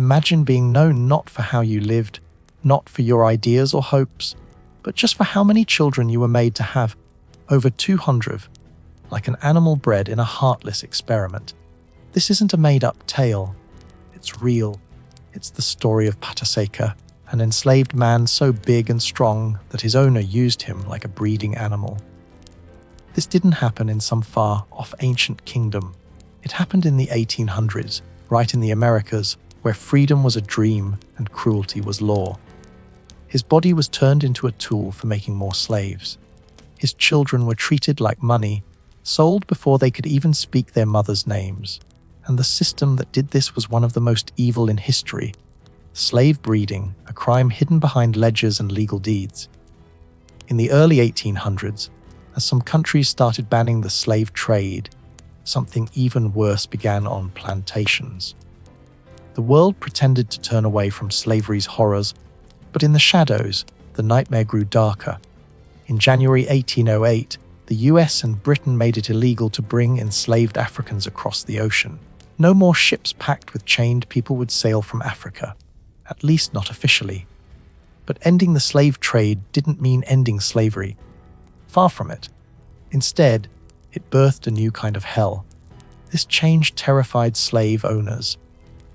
Imagine being known not for how you lived, not for your ideas or hopes, but just for how many children you were made to have. Over 200, like an animal bred in a heartless experiment. This isn't a made-up tale. It's real. It's the story of Pataseka, an enslaved man so big and strong that his owner used him like a breeding animal. This didn't happen in some far-off ancient kingdom. It happened in the 1800s, right in the Americas, where freedom was a dream and cruelty was law. His body was turned into a tool for making more slaves. His children were treated like money, sold before they could even speak their mothers' names. And the system that did this was one of the most evil in history. Slave breeding, a crime hidden behind ledgers and legal deeds. In the early 1800s, as some countries started banning the slave trade, something even worse began on plantations. The world pretended to turn away from slavery's horrors, but in the shadows, the nightmare grew darker. In January 1808, the US and Britain made it illegal to bring enslaved Africans across the ocean. No more ships packed with chained people would sail from Africa, at least not officially. But ending the slave trade didn't mean ending slavery. Far from it. Instead, it birthed a new kind of hell. This change terrified slave owners.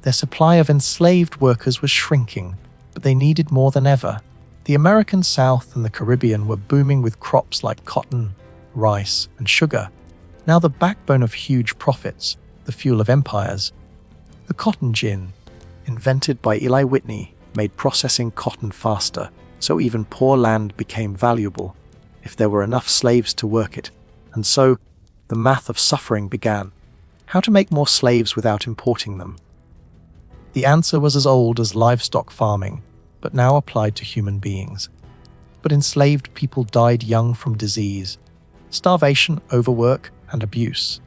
Their supply of enslaved workers was shrinking, but they needed more than ever. The American South and the Caribbean were booming with crops like cotton, rice, and sugar, now the backbone of huge profits, the fuel of empires. The cotton gin, invented by Eli Whitney, made processing cotton faster, so even poor land became valuable if there were enough slaves to work it. And so, the math of suffering began. How to make more slaves without importing them? The answer was as old as livestock farming, but now applied to human beings. But enslaved people died young from disease, starvation, overwork, and abuse.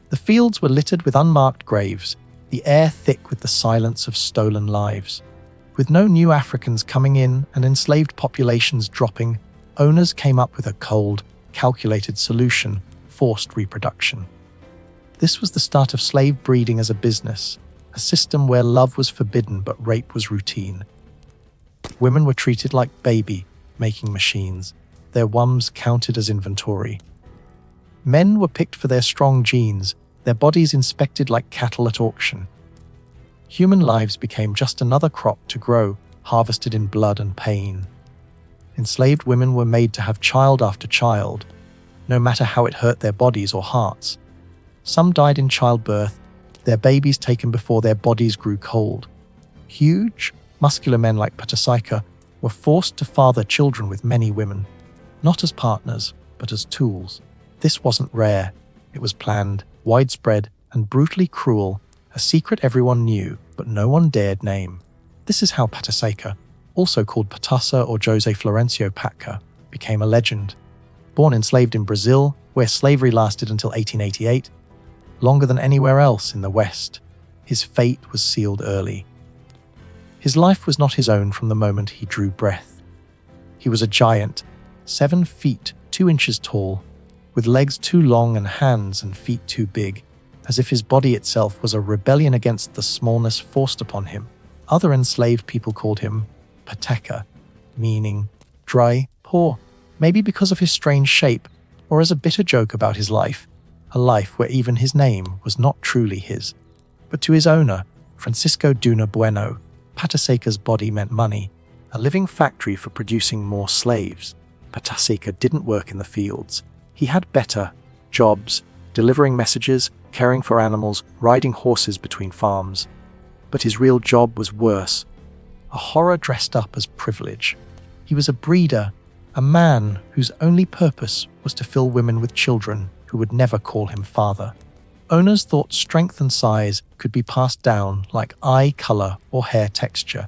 The fields were littered with unmarked graves, the air thick with the silence of stolen lives. With no new Africans coming in and enslaved populations dropping, owners came up with a cold, calculated solution: forced reproduction. This was the start of slave breeding as a business, a system where love was forbidden but rape was routine. Women were treated like baby-making machines, their wums counted as inventory. Men were picked for their strong genes, their bodies inspected like cattle at auction. Human lives became just another crop to grow, harvested in blood and pain. Enslaved women were made to have child after child, no matter how it hurt their bodies or hearts. Some died in childbirth, their babies taken before their bodies grew cold. Huge, muscular men like Pataseka were forced to father children with many women, not as partners, but as tools. This wasn't rare. It was planned, widespread, and brutally cruel, a secret everyone knew, but no one dared name. This is how Pataseka, also called Patasa or Jose Florencio Patka, became a legend. Born enslaved in Brazil, where slavery lasted until 1888, longer than anywhere else in the West, his fate was sealed early. His life was not his own from the moment he drew breath. He was a giant, 7 feet 2 inches tall, with legs too long and hands and feet too big, as if his body itself was a rebellion against the smallness forced upon him. Other enslaved people called him Pataseka, meaning dry, poor, maybe because of his strange shape, or as a bitter joke about his life, a life where even his name was not truly his. But to his owner, Francisco Duna Bueno, Pataseka's body meant money, a living factory for producing more slaves. Pataseka didn't work in the fields. He had better jobs, delivering messages, caring for animals, riding horses between farms. But his real job was worse, a horror dressed up as privilege. He was a breeder, a man whose only purpose was to fill women with children who would never call him father. Owners thought strength and size could be passed down like eye color or hair texture.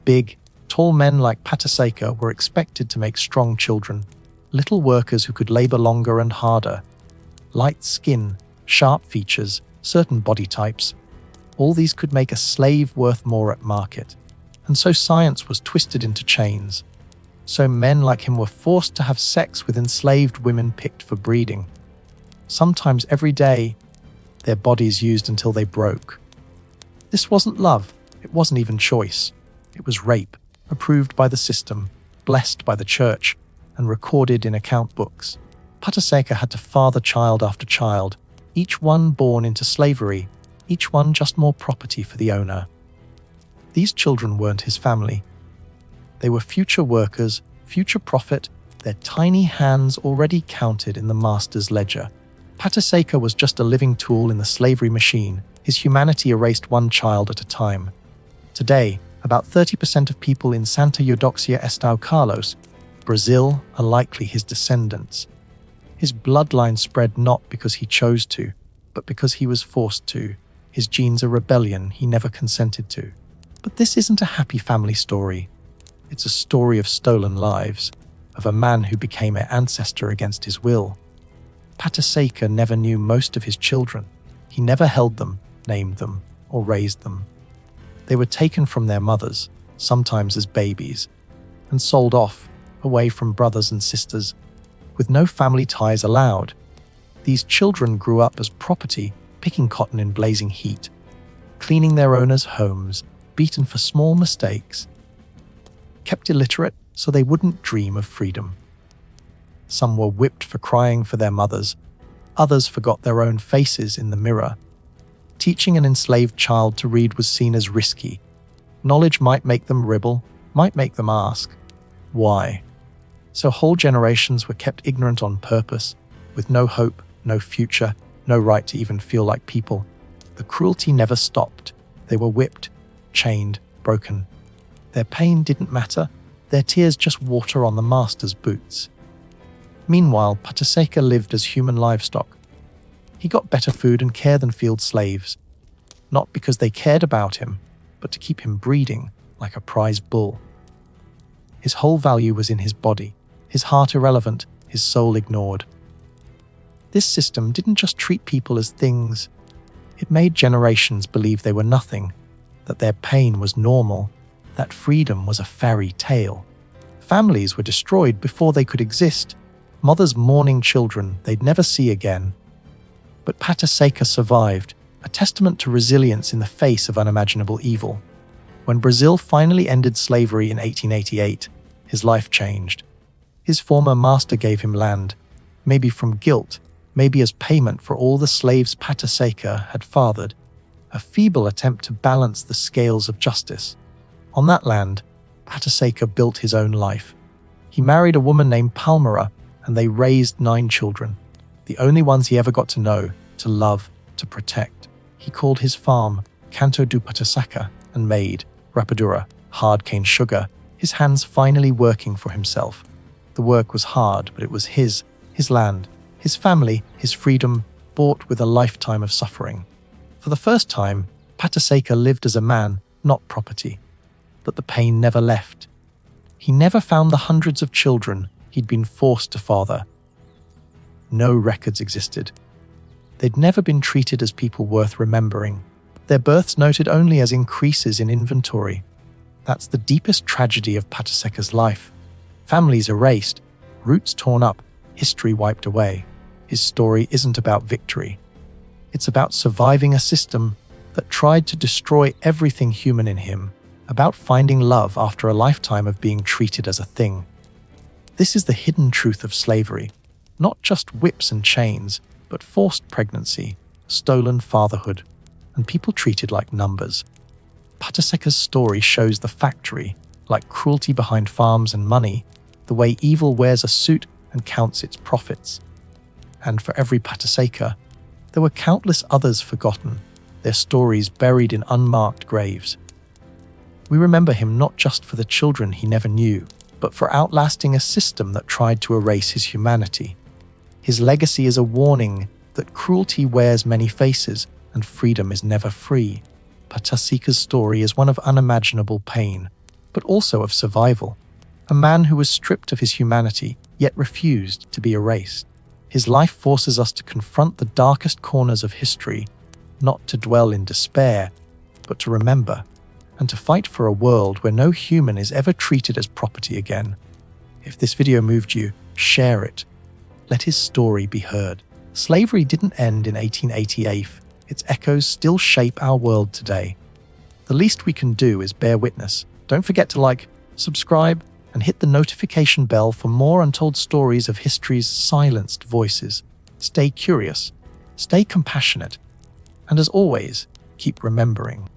Big, tall men like Pataseka were expected to make strong children, little workers who could labor longer and harder. Light skin, sharp features, certain body types, all these could make a slave worth more at market. And so science was twisted into chains. So men like him were forced to have sex with enslaved women picked for breeding. Sometimes every day, their bodies used until they broke. This wasn't love, it wasn't even choice. It was rape, approved by the system, blessed by the church, and recorded in account books. Pataseka had to father child after child, each one born into slavery, each one just more property for the owner. These children weren't his family. They were future workers, future profit, their tiny hands already counted in the master's ledger. Pataseka was just a living tool in the slavery machine, his humanity erased one child at a time. Today, about 30% of people in Santa Eudoxia Estado Carlos, Brazil, are likely his descendants. His bloodline spread not because he chose to, but because he was forced to. His genes are rebellion he never consented to. But this isn't a happy family story. It's a story of stolen lives, of a man who became an ancestor against his will. Pataseka never knew most of his children. He never held them, named them, or raised them. They were taken from their mothers, sometimes as babies, and sold off, away from brothers and sisters, with no family ties allowed. These children grew up as property, picking cotton in blazing heat, cleaning their owners' homes, beaten for small mistakes, kept illiterate so they wouldn't dream of freedom. Some were whipped for crying for their mothers, others forgot their own faces in the mirror. Teaching an enslaved child to read was seen as risky. Knowledge might make them rebel, might make them ask, why? So whole generations were kept ignorant on purpose, with no hope, no future, no right to even feel like people. The cruelty never stopped. They were whipped, chained, broken. Their pain didn't matter, their tears just water on the master's boots. Meanwhile, Pataseka lived as human livestock. He got better food and care than field slaves, not because they cared about him, but to keep him breeding like a prize bull. His whole value was in his body, his heart irrelevant, his soul ignored. This system didn't just treat people as things. It made generations believe they were nothing, that their pain was normal, that freedom was a fairy tale. Families were destroyed before they could exist, mothers mourning children they'd never see again. But Pataseka survived, a testament to resilience in the face of unimaginable evil. When Brazil finally ended slavery in 1888, his life changed. His former master gave him land, maybe from guilt, maybe as payment for all the slaves Pataseka had fathered, a feeble attempt to balance the scales of justice. On that land, Pataseka built his own life. He married a woman named Palmera, and they raised 9 children, the only ones he ever got to know, to love, to protect. He called his farm Canto do Pataseka and made rapadura, hard cane sugar, his hands finally working for himself. The work was hard, but it was his land, his family, his freedom, bought with a lifetime of suffering. For the first time, Pataseka lived as a man, not property. But the pain never left. He never found the hundreds of children he'd been forced to father. No records existed. They'd never been treated as people worth remembering. Their births noted only as increases in inventory. That's the deepest tragedy of Pataseka's life. Families erased, roots torn up, history wiped away. His story isn't about victory. It's about surviving a system that tried to destroy everything human in him, about finding love after a lifetime of being treated as a thing. This is the hidden truth of slavery, not just whips and chains, but forced pregnancy, stolen fatherhood, and people treated like numbers. Pataseka's story shows the factory, like cruelty behind farms and money, the way evil wears a suit and counts its profits. And for every Pataseka, there were countless others forgotten, their stories buried in unmarked graves. We remember him not just for the children he never knew, but for outlasting a system that tried to erase his humanity. His legacy is a warning that cruelty wears many faces and freedom is never free. Pataseka's story is one of unimaginable pain, but also of survival. A man who was stripped of his humanity, yet refused to be erased. His life forces us to confront the darkest corners of history, not to dwell in despair, but to remember, and to fight for a world where no human is ever treated as property again. If this video moved you, share it. Let his story be heard. Slavery didn't end in 1888. Its echoes still shape our world today. The least we can do is bear witness. Don't forget to like, subscribe, and hit the notification bell for more untold stories of history's silenced voices. Stay curious, stay compassionate, and as always, keep remembering.